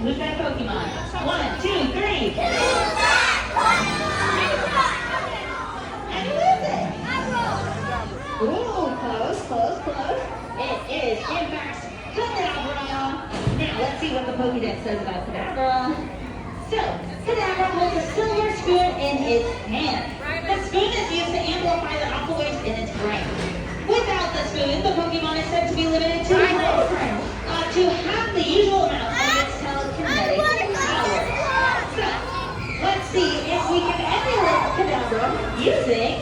Who's that Pokemon? 1, 2, 3. And who is it? Ooh, close, close, close. It is, in fact, Kadabra. Now, let's see what the Pokédex says about Kadabra. So, Kadabra holds a silver spoon in its hand. The spoon is used to amplify the aqua waves in its brain. Without the spoon, the Pokemon is said to be limited to half the usual amount of its telekinetic power. So, let's see if we can emulate Kadabra using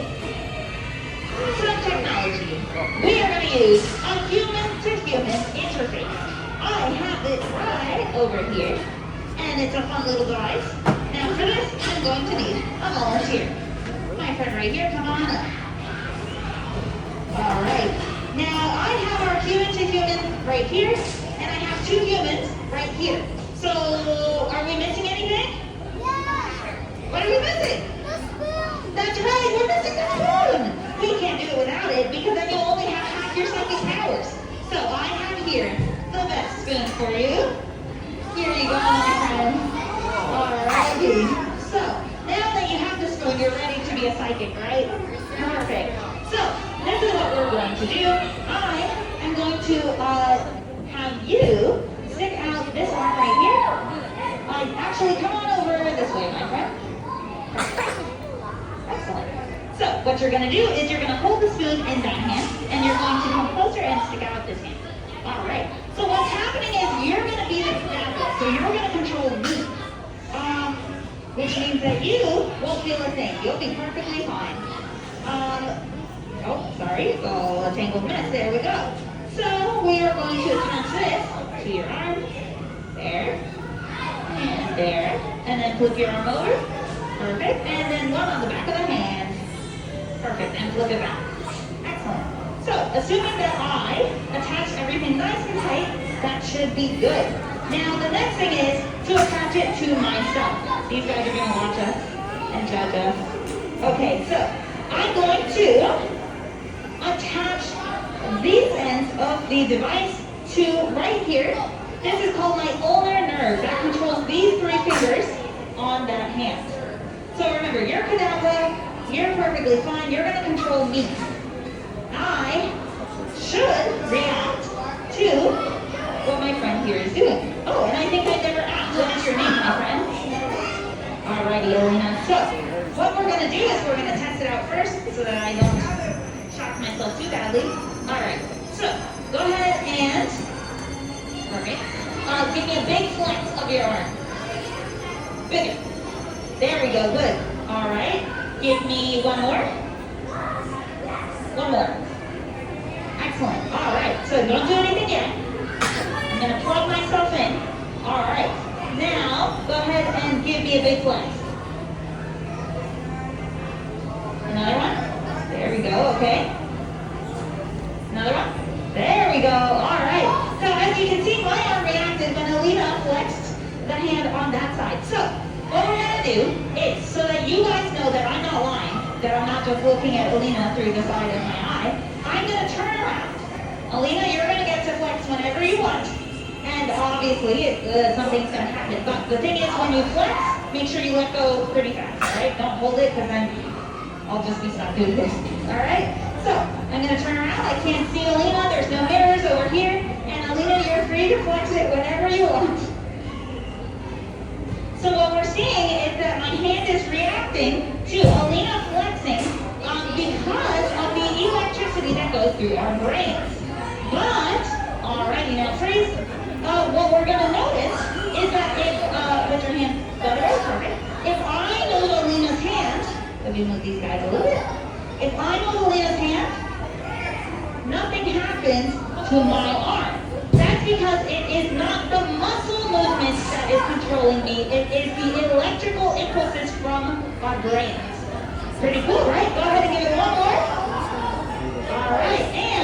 some technology. We are going to use a human-to-human interface. I have it right over here, and it's a fun little device. Now for this, I'm going to need a volunteer. My friend right here, come on up. All right. Now I have our human-to-human right here, and I have 2 humans right here. So, are we missing anything? Yeah. What are we missing? The spoon. That's right, we're missing the spoon. We can't do it without it because then you'll only have half your psychic powers. So I have here the best spoon for you. Here you go, my friend. Alrighty. So now that you have the spoon, you're ready to be a psychic, right? Perfect. So this is what we're going to do. I am going to have you stick out this arm right here. Actually, come on over this way, my friend. Excellent. So what you're going to do is you're going to hold the spoon in that hand, and you're going to come closer and stick out this hand. All right. So what's happening is you're going to be the Kadabra, so you're going to control me, which means that you won't feel a thing. You'll be perfectly fine. Oh, sorry. Oh, a tangled mess. There we go. So we are going to attach this to your arm. There. And there. And then flip your arm over. Perfect. And then one on the back of the hand. Perfect. And flip it back. Excellent. So, assuming that I attach everything nice and tight, that should be good. Now, the next thing is to attach it to myself. These guys are going to watch us and judge us. Okay, so I'm going to attach these ends of the device to right here. This is called my ulnar nerve. That controls these 3 fingers on that hand. So remember, you're Kadabra, you're perfectly fine, you're going to control me. I should react to what my friend here is doing. Oh, and I think I never asked, what is your name, my friend? Alrighty, Elena. So, what we're going to do is we're going to test it out first so that I don't shock myself too badly. Alright, so go ahead and, perfect. Give me a big flex of your arm. Bigger. There we go, good. Alright, give me one more. One more. Excellent. Alright, so don't do anything yet. I'm going to plug myself in. Alright, now go ahead and give me a big flex. Another one. There we go, okay. Another one. There we go. Alright. So as you can see, my arm reacted when Alina flexed the hand on that side. So what we're going to do is, so that you guys know that I'm not lying, that I'm not just looking at Alina through the side of my eye, I'm going to turn around. Alina, you're going to get to flex whenever you want. And obviously, something's going to happen. But the thing is, when you flex, make sure you let go pretty fast, alright? Don't hold it, because then I'll just be stuck doing this. Alright? So, I'm going to turn around. I can't see Alina. There's no mirrors over here. And Alina, you're free to flex it whenever you want. So what we're seeing is that my hand is reacting to Alina flexing because of the electricity that goes through our brains. But, alrighty, now Trace, what we're going to notice is that if, with your hand, perfect. If I move Alina's hand, let me move these guys a little bit. If I move Alina's hand, nothing happens to my arm. That's because it is not the muscle movement that is controlling me. It is the electrical impulses from our brains. Pretty cool, right? Go ahead and give it one more. All right, and